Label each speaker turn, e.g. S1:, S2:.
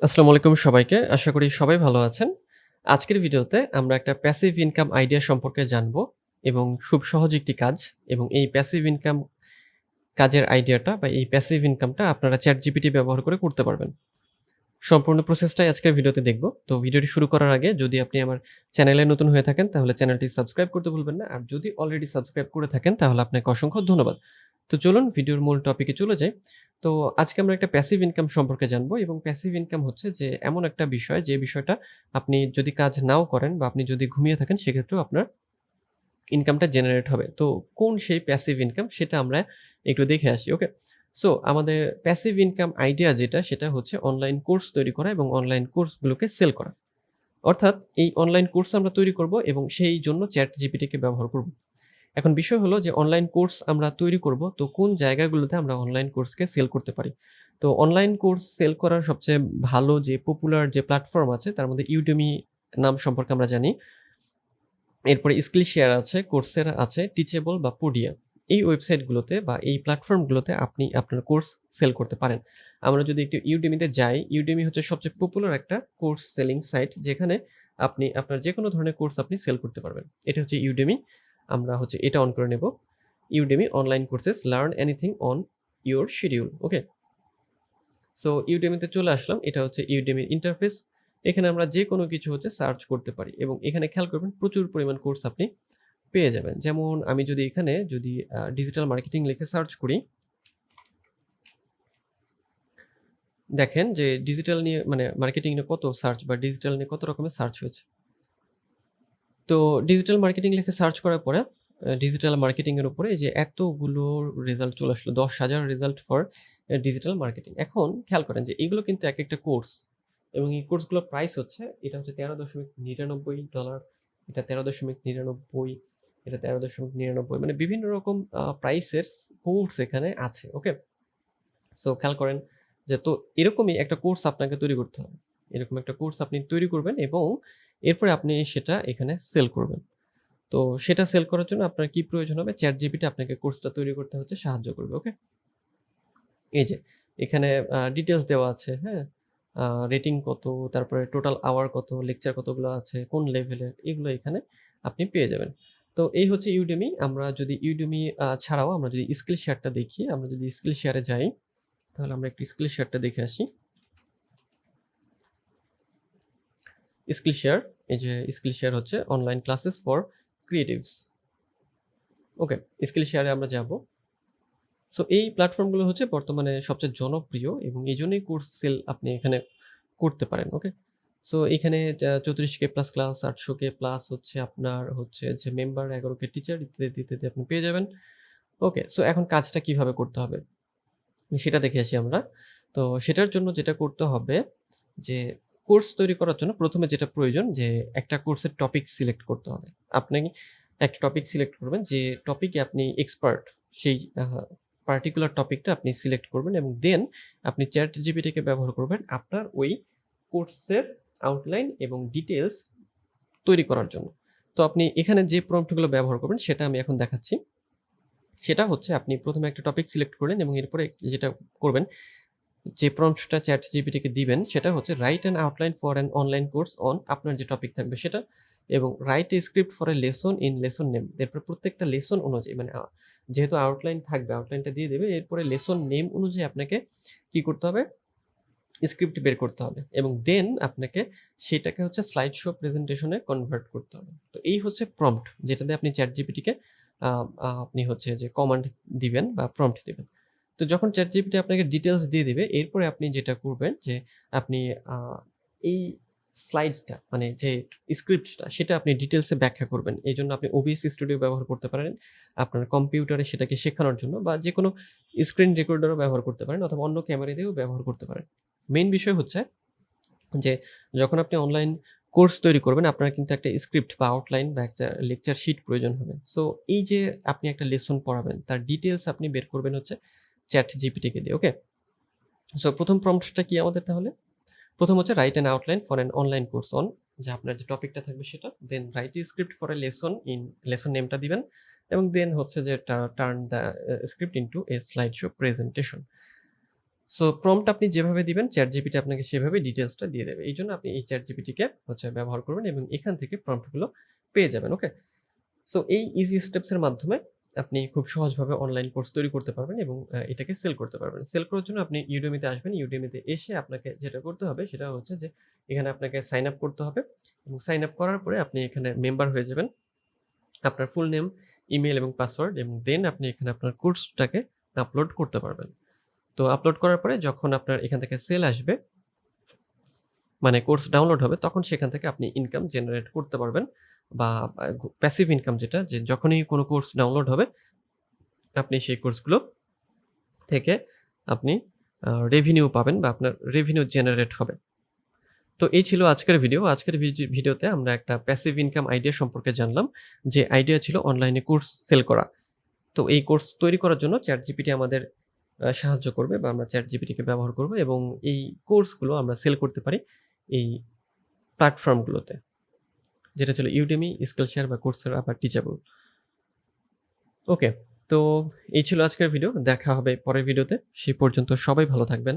S1: আসসালামু আলাইকুম সবাইকে। আশা করি সবাই ভালো আছেন। আজকের ভিডিওতে আমরা একটা প্যাসিভ ইনকাম আইডিয়া সম্পর্কে জানবো এবং খুব সহজ একটি কাজ এবং এই প্যাসিভ ইনকাম কাজের আইডিয়াটা বা এই প্যাসিভ ইনকামটা আপনারা ChatGPT ব্যবহার করে করতে পারবেন। সম্পূর্ণ প্রসেসটাই আজকের ভিডিওতে দেখব। তো ভিডিওটি শুরু করার আগে যদি আপনি আমার চ্যানেলে নতুন হয়ে থাকেন তাহলে চ্যানেলটি সাবস্ক্রাইব করতে ভুলবেন না। আর যদি অলরেডি সাবস্ক্রাইব করে থাকেন তাহলে আপনাকে অসংখ্য ধন্যবাদ। তো চলুন ভিডিওর মূল টপিকে চলে যাই। তো আজকে আমরা একটা প্যাসিভ ইনকাম সম্পর্কে জানবো এবং প্যাসিভ ইনকাম হচ্ছে যে এমন একটা বিষয় যে বিষয়টা আপনি যদি কাজ নাও করেন বা আপনি যদি ঘুমিয়ে থাকেন সেক্ষেত্রেও আপনার ইনকামটা জেনারেট হবে। তো কোন সেই প্যাসিভ ইনকাম সেটা আমরা একটু দেখে আসি। ওকে? সো আমাদের প্যাসিভ ইনকাম আইডিয়া যেটা সেটা হচ্ছে অনলাইন কোর্স তৈরি করা এবং অনলাইন কোর্সগুলোকে সেল করা। অর্থাৎ এই অনলাইন কোর্স আমরা তৈরি করব এবং সেই জন্য ChatGPT কে ব্যবহার করব। এখন বিষয় হলো যে অনলাইন কোর্স আমরা তৈরি করব, তো কোন জায়গাগুলোতে আমরা অনলাইন কোর্সকে সেল করতে পারি? তো অনলাইন কোর্স সেল করার সবচেয়ে ভালো যে পপুলার যে প্ল্যাটফর্ম আছে তার মধ্যে Udemy নাম সম্পর্কে আমরা জানি। এরপরে Skillshare আছে, Coursera আছে, Teachable বা Podia। এই ওয়েবসাইটগুলোতে বা এই প্ল্যাটফর্মগুলোতে আপনি আপনার কোর্স সেল করতে পারেন। আমরা যদি একটু Udemy তে যাই, Udemy হচ্ছে সবচেয়ে পপুলার একটা কোর্স সেলিং সাইট যেখানে আপনি আপনার যেকোনো ধরনের কোর্স আপনি সেল করতে পারবেন। এটা হচ্ছে Udemy। আমরা হচ্ছে এটা অন করে নেব। Udemy online courses learn anything on your schedule. Okay? So Udemy তে চলে আসলাম। এটা হচ্ছে Udemy র ইন্টারফেস। এখানে আমরা যেকোনো কিছু হচ্ছে সার্চ করতে পারি এবং এখানে খেয়াল করবেন প্রচুর পরিমাণ কোর্স আপনি পেয়ে যাবেন। যেমন আমি যদি এখানে ডিজিটাল মার্কেটিং লিখে সার্চ করি, দেখেন যে ডিজিটাল নিয়ে মানে মার্কেটিং নিয়ে কত সার্চ বা ডিজিটাল নিয়ে কত রকমের সার্চ হয়েছে। তো ডিজিটাল মার্কেটিং লিখে সার্চ করার পরে ডিজিটাল মার্কেটিং এর উপরে এই যে এতগুলো রেজাল্ট চলে আসলো। ১০,০০০ রেজাল্ট ফর ডিজিটাল মার্কেটিং। এখন খেয়াল করেন যে এগুলো কিন্তু একেকটা কোর্স এবং এই কোর্সগুলোর প্রাইস হচ্ছে এটা হচ্ছে $13.99, এটা 13.99, এটা 13.99 মানে বিভিন্ন রকম প্রাইসের কোর্স এখানে আছে। ওকে? সো খেয়াল করেন যে তো এরকমই একটা কোর্স আপনাকে তৈরি করতে হবে। এরকম একটা কোর্স আপনি তৈরি করবেন এবং এরপরে আপনি সেটা এখানে সেল করবেন। তো সেটা সেল করার জন্য আপনার কি প্রয়োজন হবে? ChatGPT আপনাকে কোর্সটা তৈরি করতে হচ্ছে সাহায্য করবে। ওকে? এই যে এখানে ডিটেইলস দেওয়া আছে, হ্যাঁ? আ রেটিং কত, তারপরে টোটাল আওয়ার কত, লেকচার কতগুলো আছে, কোন লেভেলের এগুলো এখানে আপনি পেয়ে যাবেন। তো এই হচ্ছে Udemy। আমরা যদি Udemy ছাড়াও আমরা যদি Skillshare টা দেখি, আমরা যদি Skillshare এ যাই তাহলে আমরা একটু Skillshare টা দেখে আসি। Skillshare, এই যে Skillshare হচ্ছে online classes for creatives. Okay, Skillshare এ আমরা যাব। সো এই প্ল্যাটফর্মগুলো হচ্ছে বর্তমানে সবচেয়ে জনপ্রিয় এবং এইজন্যই কোর্স সেল আপনি এখানে করতে পারেন। ওকে? সো এখানে 34K plus class, 800K plus হচ্ছে আপনার হচ্ছে যে মেম্বার, 11K টিচার ইত্যাদি, ইত্যাদি আপনি পেয়ে যাবেন। ওকে, সো এখন কাজটা কিভাবে করতে হবে? সেটা দেখে আসি আমরা। তো সেটার জন্য যেটা করতে হবে যে কোর্স তৈরি করার জন্য ১ম এ যেটা প্রয়োজন যে একটা কোর্সের টপিক সিলেক্ট করতে হবে। আপনি একটা টপিক সিলেক্ট করবেন যে টপিকে আপনি এক্সপার্ট সেই পার্টিকুলার টপিকটা আপনি সিলেক্ট করবেন এবং দেন আপনি ChatGPT কে ব্যবহার করবেন আপনার ওই কোর্সের আউটলাইন এবং ডিটেইলস তৈরি করার জন্য। তো আপনি এখানে যে প্রম্পট গুলো ব্যবহার করবেন সেটা আমি এখন দেখাচ্ছি। সেটা হচ্ছে আপনি ১ম এ একটা টপিক সিলেক্ট করলেন এবং এরপরে যেটা করবেন যে প্রম্পটটা ChatGPT কে দিবেন সেটা হচ্ছে write an outline for an online course on আপনার যে টপিক থাকবে সেটা এবং right a script for a lesson in lesson name. এরপর প্রত্যেকটা লেসন অনুযায়ী মানে যেহেতু আউটলাইন থাকবে, আউটলাইনটা দিয়ে দেবে। এরপরে লেসন নেম অনুযায়ী আপনাকে কি করতে হবে? স্ক্রিপ্ট বের করতে হবে এবং দেন আপনাকে সেটাকে হচ্ছে স্লাইড শো প্রেজেন্টেশন এ কনভার্ট করতে হবে। তো এই হচ্ছে প্রম্পট যেটা দিয়ে আপনি ChatGPT কে আ আ আপনি হচ্ছে যে কমান্ড দিবেন বা প্রম্পট দিবেন। তো যখন ChatGPT আপনাকে ডিটেইলস দিয়ে দিবে, এরপরে আপনি যেটা করবেন যে আপনি আ এই স্লাইডটা মানে যে স্ক্রিপ্টটা সেটা আপনি ডিটেইলস এ ব্যাখ্যা করবেন। এজন্য আপনি OBS স্টুডিও ব্যবহার করতে পারেন। আপনার কম্পিউটারে সেটাকে শেখানোর জন্য বা যেকোনো স্ক্রিন রেকর্ডারও ব্যবহার করতে পারেন অথবা অন্য ক্যামেরা দিয়েও ব্যবহার করতে পারেন। মেইন বিষয় হচ্ছে যে যখন আপনি অনলাইন কোর্স তৈরি করবেন আপনার কিন্তু একটা স্ক্রিপ্ট বা আউটলাইন বা একটা লেকচার শিট প্রয়োজন হবে। সো এই যে আপনি একটা লেসন পড়াবেন তার ডিটেইলস আপনি বের করবেন হচ্ছে ChatGPT কে দিয়ে। ওকে? সো ১ম প্রম্পটটা কি আমাদের তাহলে? ১ম হচ্ছে write an outline for an online course on যে আপনার যে টপিকটা থাকবে সেটা। Then write a script for a lesson in lesson নেমটা দিবেন এবং দেন হচ্ছে যে turn the script into a slide show presentation. So prompt আপনি যেভাবে দিবেন ChatGPT আপনাকে সেভাবে ডিটেইলসটা দিয়ে দেবে। এইজন্য আপনি এই ChatGPT কে ব্যবহার করবেন এবং এখান থেকে প্রম্পট গুলো পেয়ে যাবেন। ওকে? সো এই ইজি স্টেপস এর মাধ্যমে আপনি খুব সহজভাবে অনলাইন কোর্স তৈরি করতে পারবেন এবং এটাকে সেল করতে পারবেন। সেল করার জন্য আপনি Udemy তে আসবেন। Udemy তে এসে আপনাকে যেটা করতে হবে সেটা হচ্ছে যে এখানে আপনাকে সাইন আপ করতে হবে এবং সাইন আপ করার পরে আপনি এখানে মেম্বার হয়ে যাবেন। আপনার ফুল নেম, ইমেইল এবং পাসওয়ার্ড এবং দেন আপনি এখানে আপনার কোর্সটাকে আপলোড করতে পারবেন। তো আপলোড করার পরে যখন আপনার এখান থেকে সেল আসবে, মানে কোর্স ডাউনলোড হবে, তখন সেখান থেকে আপনি ইনকাম জেনারেট করতে পারবেন বা প্যাসিভ ইনকাম যেটা, যে যখনই কোনো কোর্স ডাউনলোড হবে, আপনি সেই কোর্সগুলো থেকে আপনি রেভিনিউ পাবেন বা আপনার রেভিনিউ জেনারেট হবে। তো এই ছিল আজকের ভিডিও। আজকের ভিডিওতে আমরা একটা প্যাসিভ ইনকাম আইডিয়া সম্পর্কে জানলাম। যে আইডিয়া ছিল অনলাইনে কোর্স সেল করা। তো এই কোর্স তৈরি করার জন্য ChatGPT আমাদের সাহায্য করবে বা আমরা ChatGPT কে ব্যবহার করব এবং এই কোর্সগুলো আমরা সেল করতে পারি এই প্ল্যাটফর্মগুলোতে। যেটা ছিল Udemy, Skillshare বা Coursera বা Teachable। ওকে, তো এই ছিল আজকের ভিডিও। দেখা হবে পরের ভিডিওতে। সেই পর্যন্ত সবাই ভালো থাকবেন।